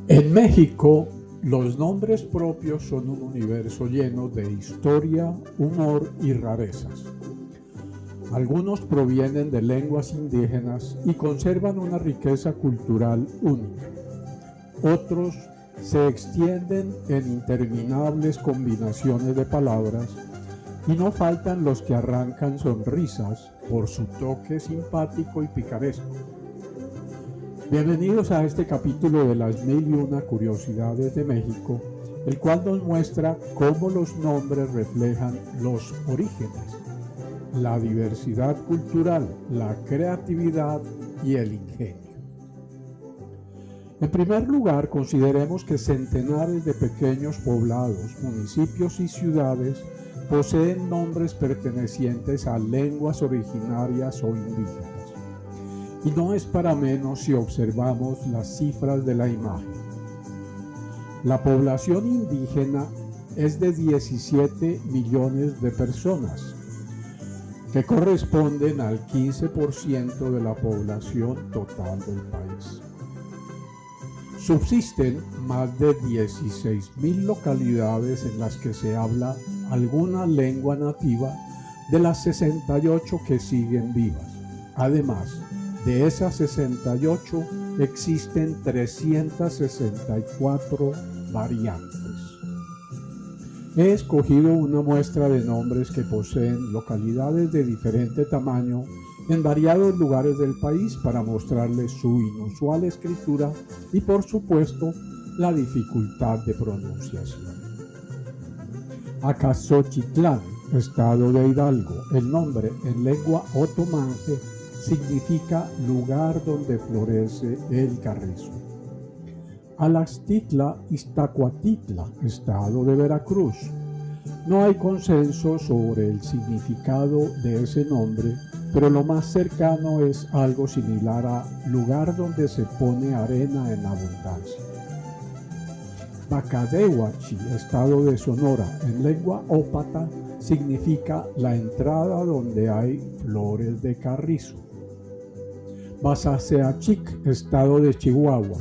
En México, los nombres propios son un universo lleno de historia, humor y rarezas. Algunos provienen de lenguas indígenas y conservan una riqueza cultural única. Otros se extienden en interminables combinaciones de palabras y no faltan los que arrancan sonrisas por su toque simpático y picaresco. Bienvenidos a este capítulo de las 1001 curiosidades de México, el cual nos muestra cómo los nombres reflejan los orígenes, la diversidad cultural, la creatividad y el ingenio. En primer lugar, consideremos que centenares de pequeños poblados, municipios y ciudades poseen nombres pertenecientes a lenguas originarias o indígenas. Y no es para menos si observamos las cifras de la imagen. La población indígena es de 17 millones de personas, que corresponden al 15% de la población total del país. Subsisten más de 16.000 localidades en las que se habla alguna lengua nativa de las 68 que siguen vivas. Además, de esas 68 existen 364 variantes. He escogido una muestra de nombres que poseen localidades de diferente tamaño en variados lugares del país para mostrarles su inusual escritura y, por supuesto, la dificultad de pronunciación. Acaxochitlán, estado de Hidalgo. El nombre en lengua otomanje significa lugar donde florece el carrizo. Alaxtitla, Iztacuatitla, estado de Veracruz. No hay consenso sobre el significado de ese nombre, pero lo más cercano es algo similar a lugar donde se pone arena en abundancia. Bacadehuachi, estado de Sonora, en lengua ópata, significa la entrada donde hay flores de carrizo. Basaseachic, estado de Chihuahua,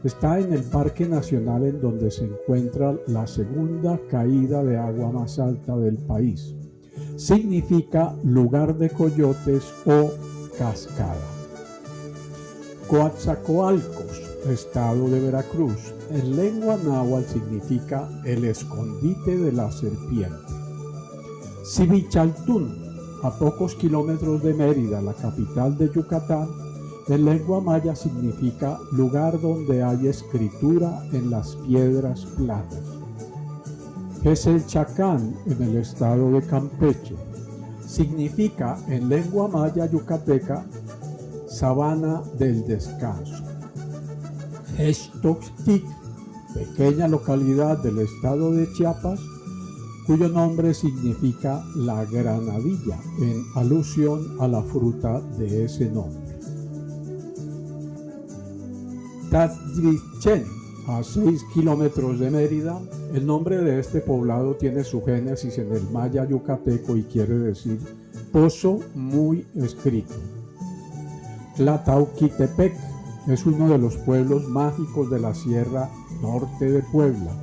está en el Parque Nacional en donde se encuentra la segunda caída de agua más alta del país. Significa lugar de coyotes o cascada. Coatzacoalcos, estado de Veracruz, en lengua náhuatl significa el escondite de la serpiente. Civichaltún, a pocos kilómetros de Mérida, la capital de Yucatán, en lengua maya significa lugar donde hay escritura en las piedras planas. Quezelchacán, en el estado de Campeche, significa en lengua maya yucateca sabana del descanso. Xtoxtic, pequeña localidad del estado de Chiapas, cuyo nombre significa la granadilla, en alusión a la fruta de ese nombre. Tazrichen, a 6 kilómetros de Mérida, el nombre de este poblado tiene su génesis en el maya yucateco y quiere decir pozo muy escrito. Tlatauquitepec es uno de los pueblos mágicos de la Sierra Norte de Puebla.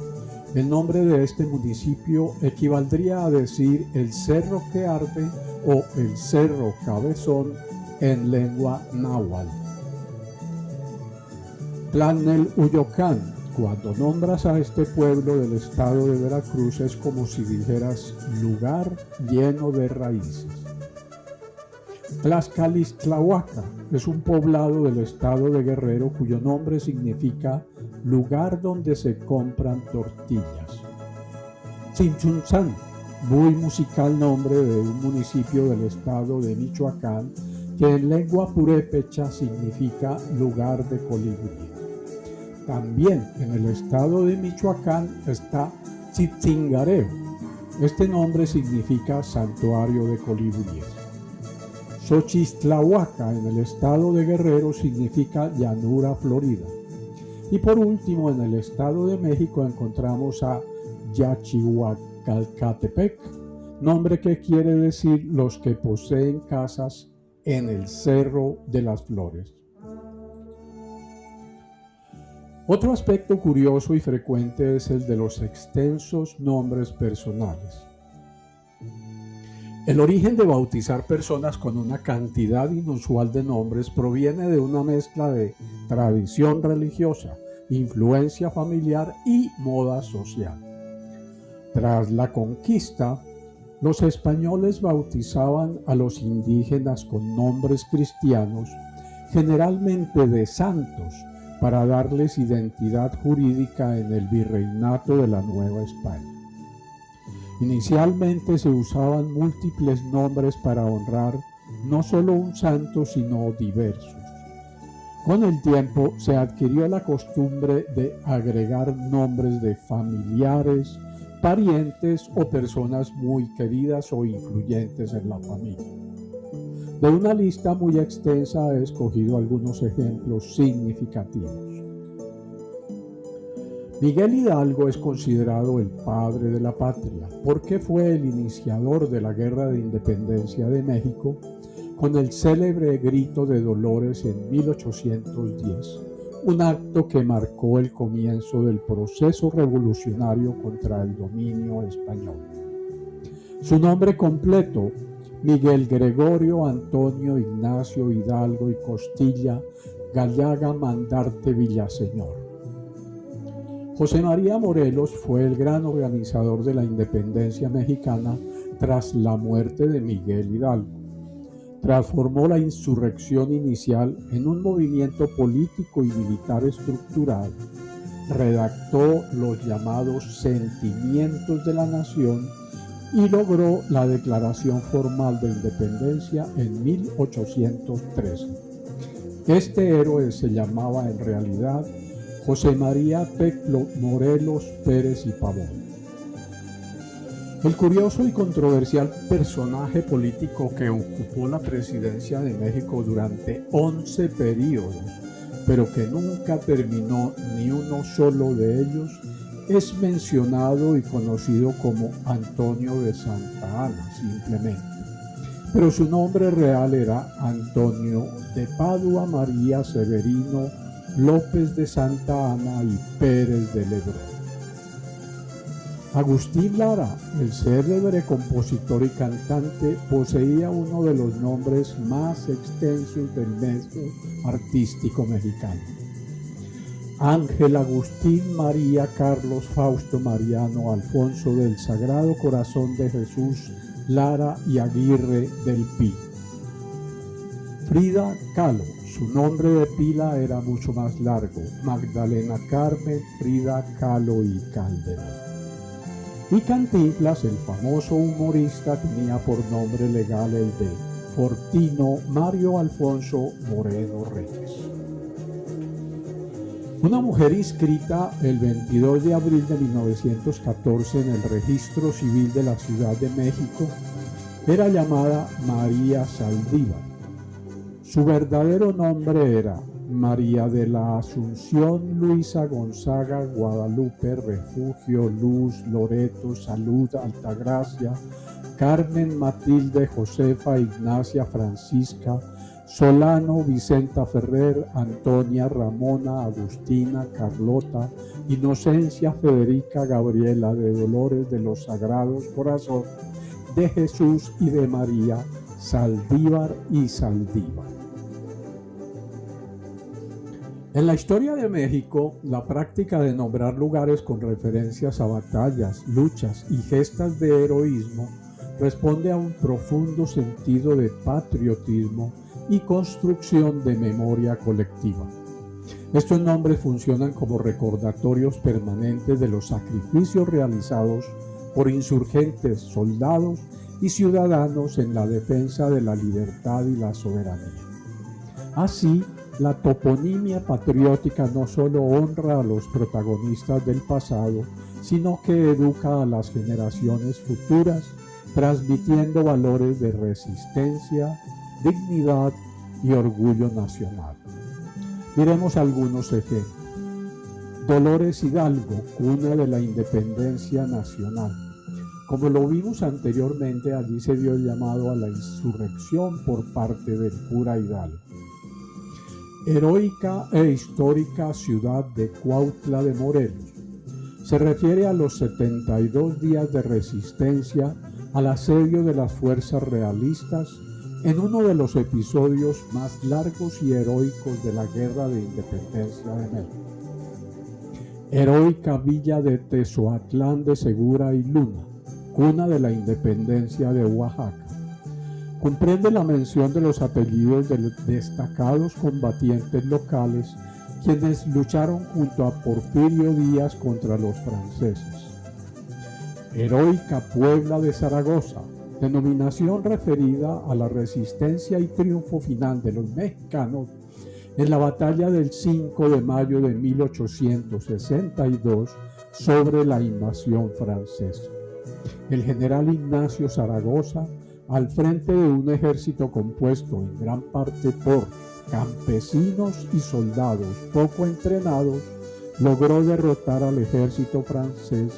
El nombre de este municipio equivaldría a decir el cerro que arde o el cerro cabezón en lengua náhuatl. Tlalnepantla, cuando nombras a este pueblo del estado de Veracruz es como si dijeras lugar lleno de raíces. Tlaxcalistlahuaca es un poblado del estado de Guerrero cuyo nombre significa lugar donde se compran tortillas. Chinchunzán, muy musical nombre de un municipio del estado de Michoacán que en lengua purépecha significa lugar de colibrí. También en el estado de Michoacán está Tzitzingareo. Este nombre significa santuario de colibríes. Xochistlahuaca en el estado de Guerrero significa llanura florida. Y por último, en el estado de México encontramos a Yachihuacalcatepec, nombre que quiere decir los que poseen casas en el Cerro de las Flores. Otro aspecto curioso y frecuente es el de los extensos nombres personales. El origen de bautizar personas con una cantidad inusual de nombres proviene de una mezcla de tradición religiosa, influencia familiar y moda social. Tras la conquista, los españoles bautizaban a los indígenas con nombres cristianos, generalmente de santos, para darles identidad jurídica en el virreinato de la Nueva España. Inicialmente se usaban múltiples nombres para honrar no solo un santo, sino diversos. Con el tiempo se adquirió la costumbre de agregar nombres de familiares, parientes o personas muy queridas o influyentes en la familia. De una lista muy extensa he escogido algunos ejemplos significativos. Miguel Hidalgo es considerado el padre de la patria porque fue el iniciador de la Guerra de Independencia de México con el célebre Grito de Dolores en 1810, un acto que marcó el comienzo del proceso revolucionario contra el dominio español. Su nombre completo, Miguel Gregorio Antonio Ignacio Hidalgo y Costilla Gallaga Mandarte Villaseñor. José María Morelos fue el gran organizador de la independencia mexicana tras la muerte de Miguel Hidalgo. Transformó la insurrección inicial en un movimiento político y militar estructurado. Redactó los llamados Sentimientos de la Nación y logró la declaración formal de independencia en 1813. Este héroe se llamaba en realidad José María Teclo Morelos Pérez y Pavón. El curioso y controversial personaje político que ocupó la presidencia de México durante 11 periodos, pero que nunca terminó ni uno solo de ellos, es mencionado y conocido como Antonio de Santa Anna, simplemente. Pero su nombre real era Antonio de Padua María Severino López de Santa Anna y Pérez de Lebrón. Agustín Lara, el célebre compositor y cantante, poseía uno de los nombres más extensos del medio artístico mexicano. Ángel Agustín María Carlos Fausto Mariano Alfonso del Sagrado Corazón de Jesús Lara y Aguirre del Pi. Frida Kahlo, su nombre de pila era mucho más largo, Magdalena Carmen Frida Kahlo y Calderón. Y Cantinflas, el famoso humorista, tenía por nombre legal el de Fortino Mario Alfonso Moreno Reyes. Una mujer inscrita el 22 de abril de 1914 en el Registro Civil de la Ciudad de México era llamada María Saldívar. Su verdadero nombre era María de la Asunción Luisa Gonzaga Guadalupe Refugio Luz Loreto Salud Altagracia Carmen Matilde Josefa Ignacia Francisca Solano Vicenta Ferrer Antonia Ramona Agustina Carlota Inocencia Federica Gabriela de Dolores de los Sagrados Corazón de Jesús y de María Saldívar y Saldívar. En la historia de México, la práctica de nombrar lugares con referencias a batallas, luchas y gestas de heroísmo responde a un profundo sentido de patriotismo y construcción de memoria colectiva. Estos nombres funcionan como recordatorios permanentes de los sacrificios realizados por insurgentes, soldados y ciudadanos en la defensa de la libertad y la soberanía. Así, la toponimia patriótica no solo honra a los protagonistas del pasado, sino que educa a las generaciones futuras, transmitiendo valores de resistencia, dignidad y orgullo nacional. Miremos algunos ejemplos. Dolores Hidalgo, cuna de la independencia nacional. Como lo vimos anteriormente, allí se dio el llamado a la insurrección por parte del cura Hidalgo. heroica e histórica ciudad de Cuautla de Morelos. Se refiere a los 72 días de resistencia al asedio de las fuerzas realistas en uno de los episodios más largos y heroicos de la Guerra de Independencia de México. Heroica villa de Tezoatlán de Segura y Luna, cuna de la independencia de Oaxaca. Comprende la mención de los apellidos de destacados combatientes locales quienes lucharon junto a Porfirio Díaz contra los franceses. Heroica Puebla de Zaragoza, denominación referida a la resistencia y triunfo final de los mexicanos en la batalla del 5 de mayo de 1862 sobre la invasión francesa. El general Ignacio Zaragoza, al frente de un ejército compuesto en gran parte por campesinos y soldados poco entrenados, logró derrotar al ejército francés,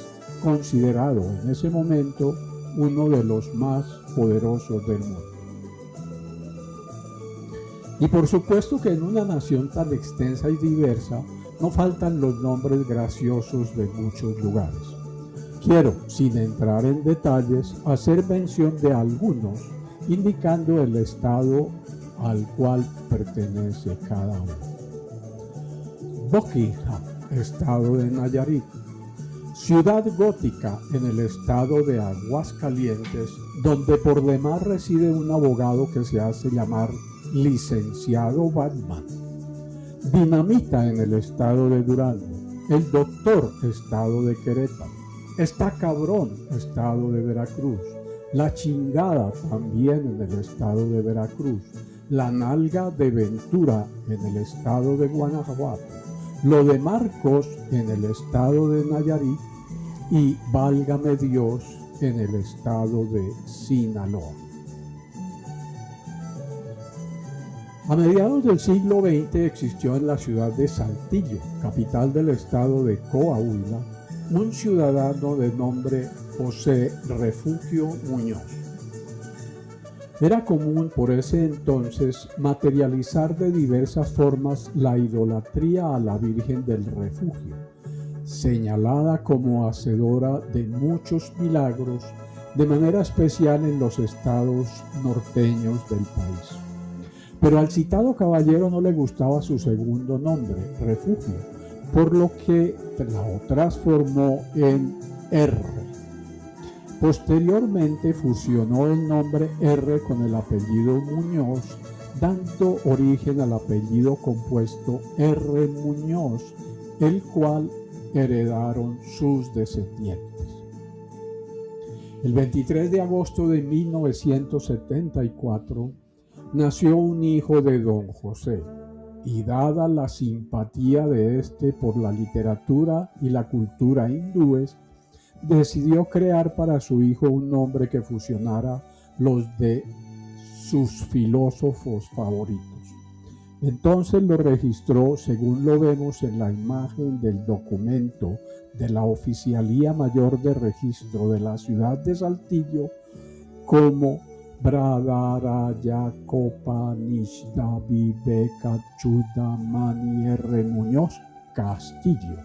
considerado en ese momento uno de los más poderosos del mundo. Y por supuesto que en una nación tan extensa y diversa no faltan los nombres graciosos de muchos lugares. Quiero, sin entrar en detalles, hacer mención de algunos, indicando el estado al cual pertenece cada uno. Buckingham, estado de Nayarit. Ciudad gótica en el estado de Aguascalientes, donde por demás reside un abogado que se hace llamar licenciado Batman. Dinamita en el estado de Durango. El Doctor, estado de Querétaro. Está Cabrón, estado de Veracruz. La Chingada, también en el estado de Veracruz. La Nalga de Ventura, en el estado de Guanajuato. Lo de Marcos, en el estado de Nayarit. Y Válgame Dios, en el estado de Sinaloa. A mediados del siglo XX existió en la ciudad de Saltillo, capital del estado de Coahuila, un ciudadano de nombre José Refugio Muñoz. Era común por ese entonces materializar de diversas formas la idolatría a la Virgen del Refugio, señalada como hacedora de muchos milagros, de manera especial en los estados norteños del país. Pero al citado caballero no le gustaba su segundo nombre, Refugio, por lo que la transformó en R. Posteriormente fusionó el nombre R con el apellido Muñoz, dando origen al apellido compuesto R. Muñoz, el cual heredaron sus descendientes. El 23 de agosto de 1974 nació un hijo de don José, y dada la simpatía de éste por la literatura y la cultura hindúes, decidió crear para su hijo un nombre que fusionara los de sus filósofos favoritos. Entonces lo registró, según lo vemos en la imagen del documento de la Oficialía Mayor de Registro de la ciudad de Saltillo, como Bradaraya Copa Nishda Vivekat Chudamani R. Muñoz Castillo.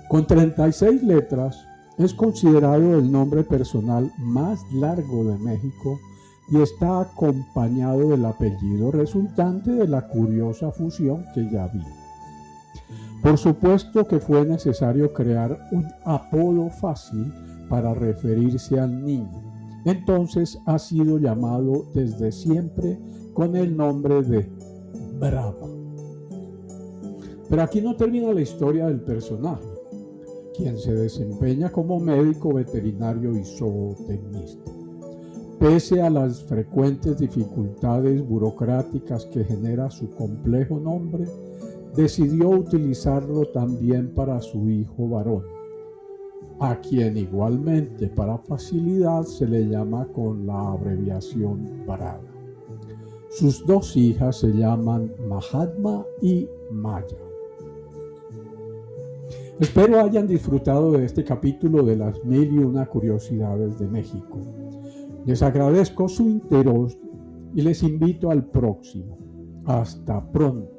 Con 36 letras, es considerado el nombre personal más largo de México y está acompañado del apellido resultante de la curiosa fusión que ya vi. Por supuesto que fue necesario crear un apodo fácil para referirse al niño. Entonces ha sido llamado desde siempre con el nombre de Brava. Pero aquí no termina la historia del personaje, quien se desempeña como médico veterinario y zootecnista. Pese a las frecuentes dificultades burocráticas que genera su complejo nombre, decidió utilizarlo también para su hijo varón, a quien igualmente para facilidad se le llama con la abreviación Braga. Sus dos hijas se llaman Mahatma y Maya. Espero hayan disfrutado de este capítulo de las 1001 curiosidades de México. Les agradezco su interés y les invito al próximo. Hasta pronto.